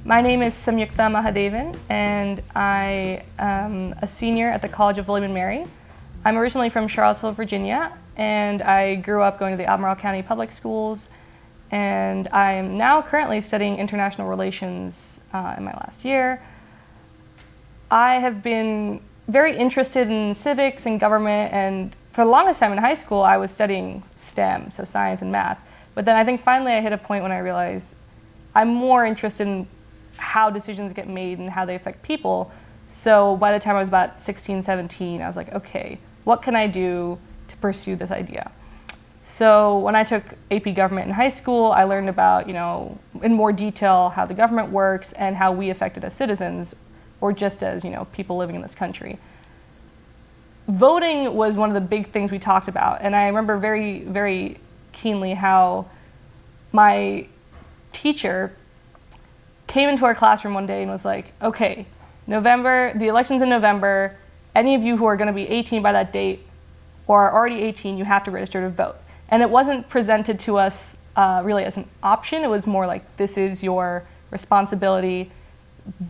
My name is Samyuktha Mahadevan, and I am a senior at the College of William & Mary. I'm originally from Charlottesville, Virginia, and I grew up going to the Albemarle County public schools, and I am now currently studying international relations in my last year. I have been very interested in civics and government, and for the longest time in high school I was studying STEM, so science and math. But then I think finally I hit a point when I realized I'm more interested in how decisions get made and how they affect people. So by the time I was about 16, 17, I was like, okay, what can I do to pursue this idea? So when I took AP Government in high school, I learned about, in more detail how the government works and how we affect it as citizens, or just as, people living in this country. Voting was one of the big things we talked about, and I remember very, very keenly how my teacher came into our classroom one day and was like, okay, the election's in November, any of you who are going to be 18 by that date or are already 18, you have to register to vote. And it wasn't presented to us really as an option. It was more like, this is your responsibility,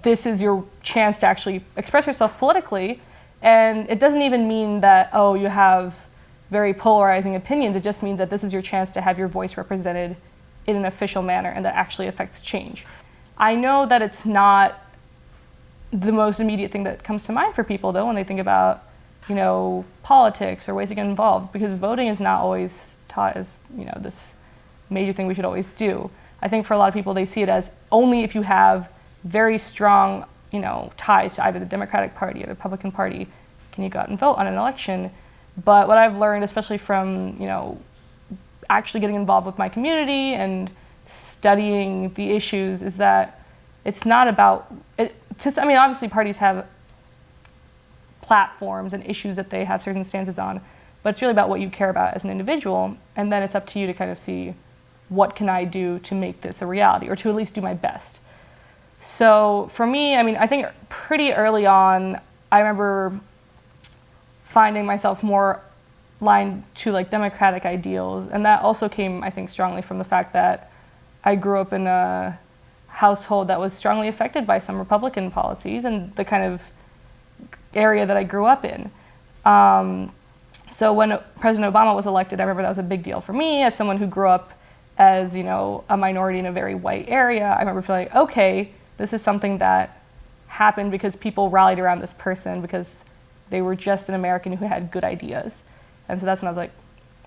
this is your chance to actually express yourself politically. And it doesn't even mean that, oh, you have very polarizing opinions. It just means that this is your chance to have your voice represented in an official manner and that actually affects change. I know that it's not the most immediate thing that comes to mind for people, though, when they think about, politics or ways to get involved, because voting is not always taught as, this major thing we should always do. I think for a lot of people, they see it as only if you have very strong, ties to either the Democratic Party or the Republican Party can you go out and vote on an election. But what I've learned, especially from, actually getting involved with my community and studying the issues, is that it's not about it. Obviously parties have platforms and issues that they have certain stances on, but it's really about what you care about as an individual, and then it's up to you to kind of see what can I do to make this a reality, or to at least do my best. So for me, I think pretty early on, I remember finding myself more aligned to democratic ideals, and that also came, I think, strongly from the fact that I grew up in a household that was strongly affected by some Republican policies and the kind of area that I grew up in. So when President Obama was elected, I remember that was a big deal for me as someone who grew up as, a minority in a very white area. I remember feeling like, okay, this is something that happened because people rallied around this person because they were just an American who had good ideas. And so that's when I was like,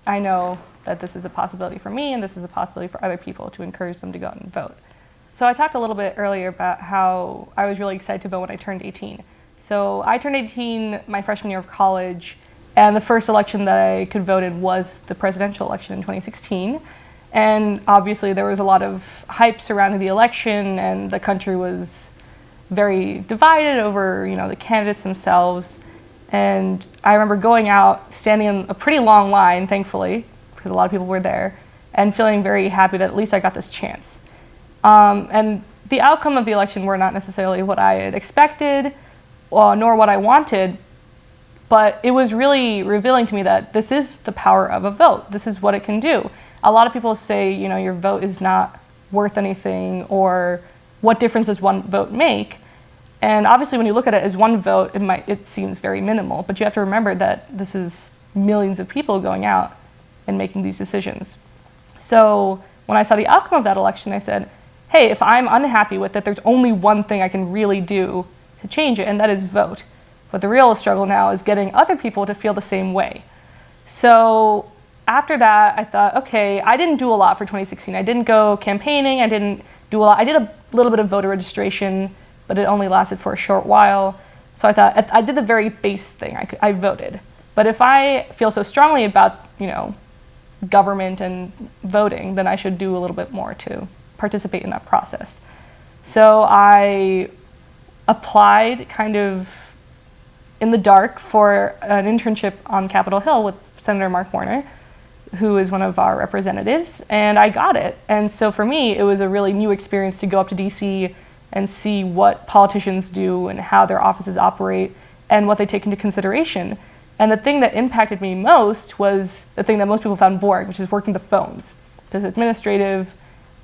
I know that this is a possibility for me and this is a possibility for other people, to encourage them to go out and vote. So I talked a little bit earlier about how I was really excited to vote when I turned 18. So I turned 18 my freshman year of college, and the first election that I could vote in was the presidential election in 2016. And obviously there was a lot of hype surrounding the election, and the country was very divided over, the candidates themselves. And I remember going out, standing in a pretty long line, thankfully, because a lot of people were there, and feeling very happy that at least I got this chance. And the outcome of the election were not necessarily what I had expected, nor what I wanted, but it was really revealing to me that this is the power of a vote. This is what it can do. A lot of people say, your vote is not worth anything, or what difference does one vote make? And obviously when you look at it as one vote, it seems very minimal, but you have to remember that this is millions of people going out and making these decisions. So when I saw the outcome of that election, I said, hey, if I'm unhappy with it, there's only one thing I can really do to change it, and that is vote. But the real struggle now is getting other people to feel the same way. So after that, I thought, okay, I didn't do a lot for 2016. I didn't go campaigning, I didn't do a lot. I did a little bit of voter registration, but it only lasted for a short while. So I thought, I did the very base thing, I voted. But if I feel so strongly about, government and voting, then I should do a little bit more to participate in that process. So I applied kind of in the dark for an internship on Capitol Hill with Senator Mark Warner, who is one of our representatives, and I got it. And so for me, it was a really new experience to go up to DC and see what politicians do and how their offices operate and what they take into consideration. And the thing that impacted me most was the thing that most people found boring, which is working the phones, because it's administrative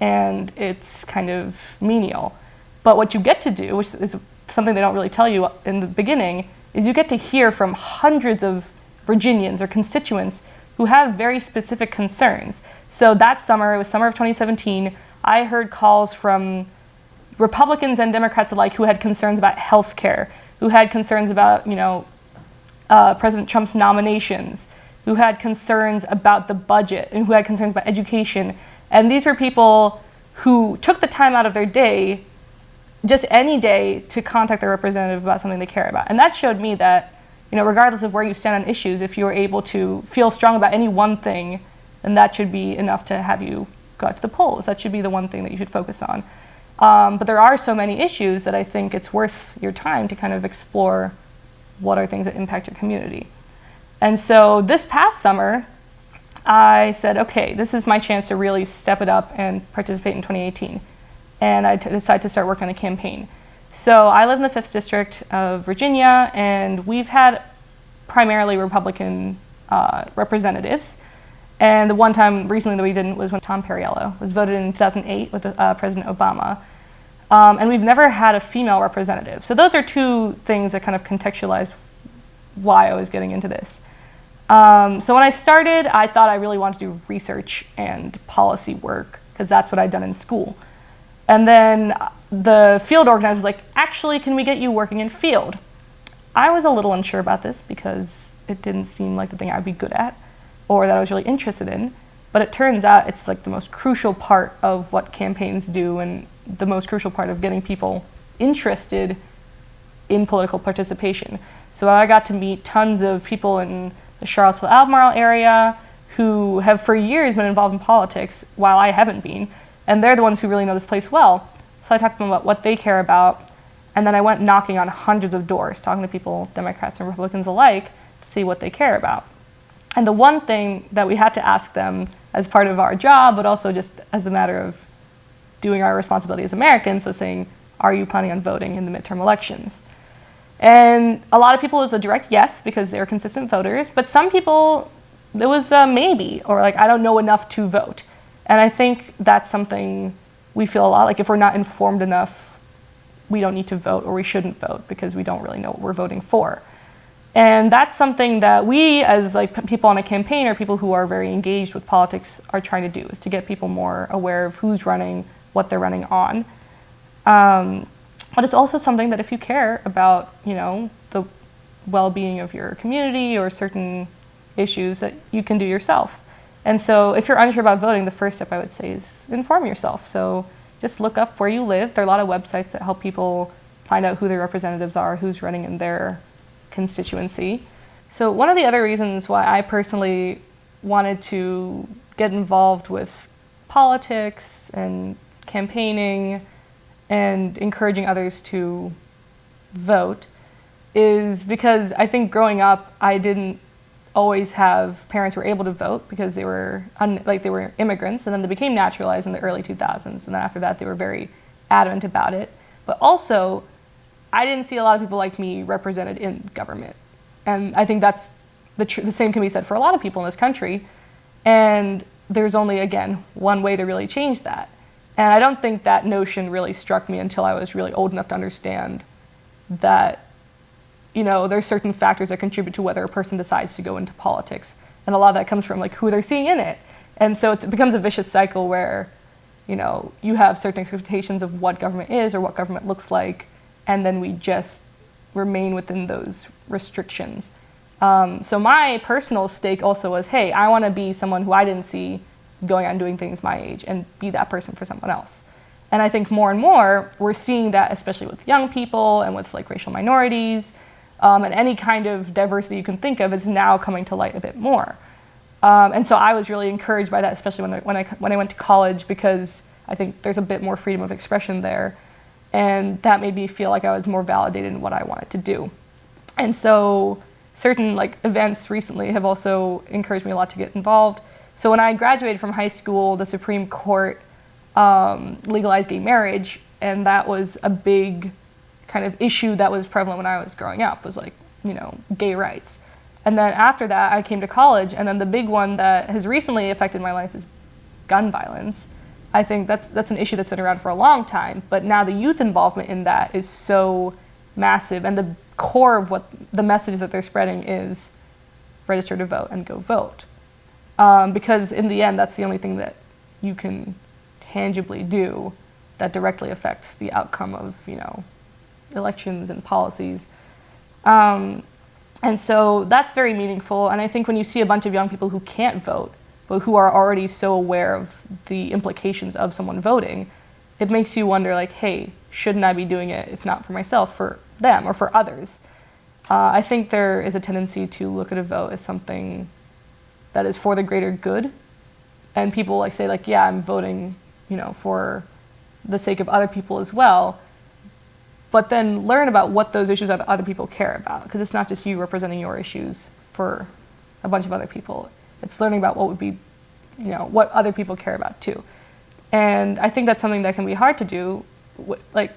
and it's kind of menial. But what you get to do, which is something they don't really tell you in the beginning, is you get to hear from hundreds of Virginians or constituents who have very specific concerns. So that summer, it was summer of 2017, I heard calls from Republicans and Democrats alike who had concerns about health care, who had concerns about, President Trump's nominations, who had concerns about the budget, and who had concerns about education. And these were people who took the time out of their day, just any day, to contact their representative about something they care about. And that showed me that, regardless of where you stand on issues, if you're able to feel strong about any one thing, then that should be enough to have you go out to the polls. That should be the one thing that you should focus on. But there are so many issues that I think it's worth your time to kind of explore what are things that impact your community. And so this past summer, I said, okay, this is my chance to really step it up and participate in 2018. And I decided to start working on a campaign. So I live in the 5th District of Virginia, and we've had primarily Republican representatives. And the one time recently that we didn't was when Tom Perriello was voted in 2008 with President Obama. And we've never had a female representative. So those are two things that kind of contextualize why I was getting into this. So when I started, I thought I really wanted to do research and policy work, because that's what I'd done in school. And then the field organizer was like, actually, can we get you working in field? I was a little unsure about this because it didn't seem like the thing I'd be good at or that I was really interested in. But it turns out it's like the most crucial part of what campaigns do and the most crucial part of getting people interested in political participation. So I got to meet tons of people in the Charlottesville-Albemarle area who have for years been involved in politics while I haven't been. And they're the ones who really know this place well. So I talked to them about what they care about. And then I went knocking on hundreds of doors, talking to people, Democrats and Republicans alike, to see what they care about. And the one thing that we had to ask them as part of our job, but also just as a matter of doing our responsibility as Americans, was saying, are you planning on voting in the midterm elections? And a lot of people, it was a direct yes, because they were consistent voters. But some people, it was a maybe, or like, I don't know enough to vote. And I think that's something we feel a lot, like if we're not informed enough, we don't need to vote, or we shouldn't vote because we don't really know what we're voting for. And that's something that we, as like people on a campaign or people who are very engaged with politics, are trying to do, is to get people more aware of who's running, what they're running on. But it's also something that if you care about, the well-being of your community or certain issues, that you can do yourself. And so if you're unsure about voting, the first step I would say is inform yourself. So just look up where you live. There are a lot of websites that help people find out who their representatives are, who's running in their constituency. So one of the other reasons why I personally wanted to get involved with politics and campaigning and encouraging others to vote is because I think growing up, I didn't always have parents who were able to vote because they were they were immigrants, and then they became naturalized in the early 2000s, and then after that they were very adamant about it. But also, I didn't see a lot of people like me represented in government, and I think that's the same can be said for a lot of people in this country. And there's only, again, one way to really change that. And I don't think that notion really struck me until I was really old enough to understand that there's certain factors that contribute to whether a person decides to go into politics. And a lot of that comes from like who they're seeing in it. And so it becomes a vicious cycle where, you have certain expectations of what government is or what government looks like, and then we just remain within those restrictions. So my personal stake also was, hey, I want to be someone who I didn't see going out and doing things my age and be that person for someone else. And I think more and more we're seeing that, especially with young people and with like racial minorities, and any kind of diversity you can think of is now coming to light a bit more. And so I was really encouraged by that, especially when I went to college, because I think there's a bit more freedom of expression there. And that made me feel like I was more validated in what I wanted to do. And so certain like events recently have also encouraged me a lot to get involved. So when I graduated from high school, the Supreme Court legalized gay marriage, and that was a big kind of issue that was prevalent when I was growing up, was like, gay rights. And then after that, I came to college, and then the big one that has recently affected my life is gun violence. I think that's an issue that's been around for a long time, but now the youth involvement in that is so massive, and the core of what the message that they're spreading is register to vote and go vote. Because in the end, that's the only thing that you can tangibly do that directly affects the outcome of, elections and policies. And so that's very meaningful. And I think when you see a bunch of young people who can't vote, but who are already so aware of the implications of someone voting, it makes you wonder, like, hey, shouldn't I be doing it, if not for myself, for them or for others? I think there is a tendency to look at a vote as something that is for the greater good. And people say, yeah, I'm voting, for the sake of other people as well. But then learn about what those issues are that other people care about. Because it's not just you representing your issues for a bunch of other people. It's learning about what would be, what other people care about too. And I think that's something that can be hard to do,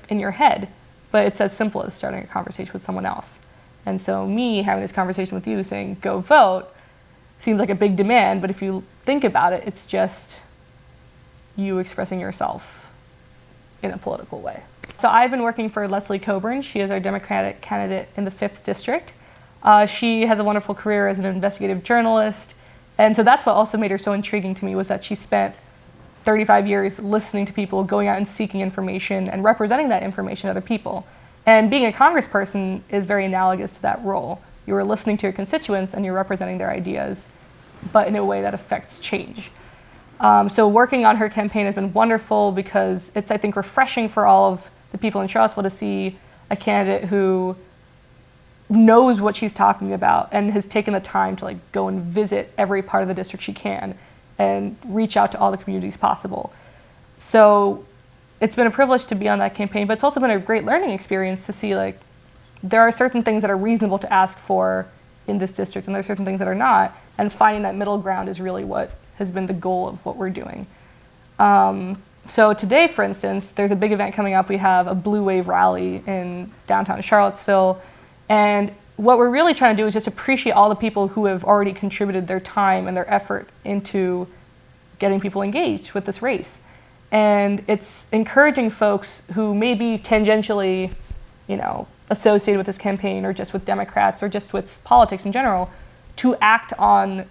in your head, but it's as simple as starting a conversation with someone else. And so me having this conversation with you saying, go vote, seems like a big demand, but if you think about it, it's just you expressing yourself in a political way. So I've been working for Leslie Cockburn. She is our Democratic candidate in the 5th District. She has a wonderful career as an investigative journalist. And so that's what also made her so intriguing to me, was that she spent 35 years listening to people, going out and seeking information and representing that information to other people. And being a congressperson is very analogous to that role. You are listening to your constituents and you're representing their ideas, but in a way that affects change. So working on her campaign has been wonderful because it's, I think, refreshing for all of the people in Charlottesville to see a candidate who knows what she's talking about and has taken the time to go and visit every part of the district she can and reach out to all the communities possible. So it's been a privilege to be on that campaign, but it's also been a great learning experience to see there are certain things that are reasonable to ask for in this district and there are certain things that are not, and finding that middle ground is really what has been the goal of what we're doing. So today, for instance, there's a big event coming up. We have a Blue Wave rally in downtown Charlottesville. And what we're really trying to do is just appreciate all the people who have already contributed their time and their effort into getting people engaged with this race. And it's encouraging folks who may be tangentially, associated with this campaign or just with Democrats or just with politics in general, to act on,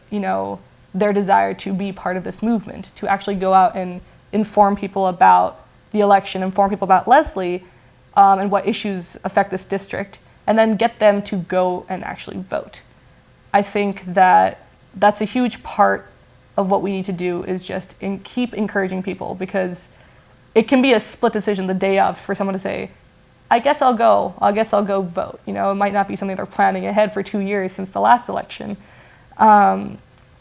their desire to be part of this movement, to actually go out and inform people about the election, inform people about Leslie and what issues affect this district, and then get them to go and actually vote. I think that that's a huge part of what we need to do, is just keep encouraging people, because it can be a split decision the day of for someone to say, I guess I'll go vote. It might not be something they're planning ahead for 2 years since the last election.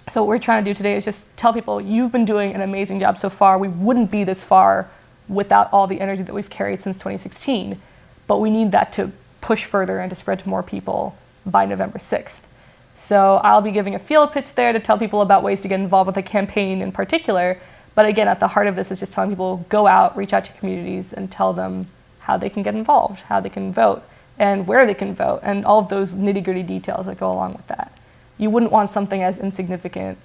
So what we're trying to do today is just tell people, you've been doing an amazing job so far. We wouldn't be this far without all the energy that we've carried since 2016, but we need that to push further and to spread to more people by November 6th. So I'll be giving a field pitch there to tell people about ways to get involved with the campaign in particular. But again, at the heart of this is just telling people, go out, reach out to communities and tell them how they can get involved, how they can vote, and where they can vote, and all of those nitty-gritty details that go along with that. You wouldn't want something as insignificant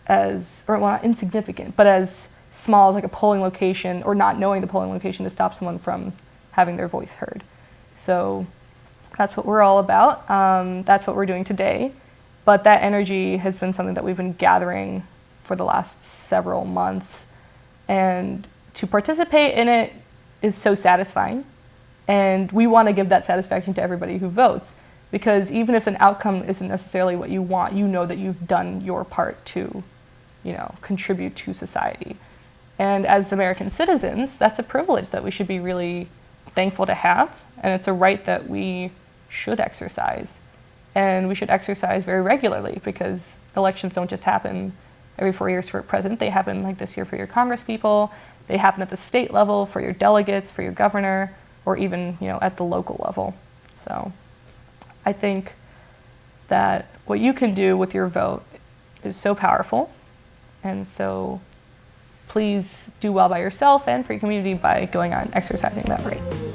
as, or well, not insignificant, but as small as a polling location, or not knowing the polling location, to stop someone from having their voice heard. So that's what we're all about. That's what we're doing today. But that energy has been something that we've been gathering for the last several months. And to participate in it is so satisfying. And we want to give that satisfaction to everybody who votes. Because even if an outcome isn't necessarily what you want, you know that you've done your part to, contribute to society. And as American citizens, that's a privilege that we should be really thankful to have. And it's a right that we should exercise. And we should exercise very regularly, because elections don't just happen every 4 years for a president. They happen like this year for your congresspeople. They happen at the state level for your delegates, for your governor, or even, at the local level. So I think that what you can do with your vote is so powerful. And so please do well by yourself and for your community by going out and exercising that right.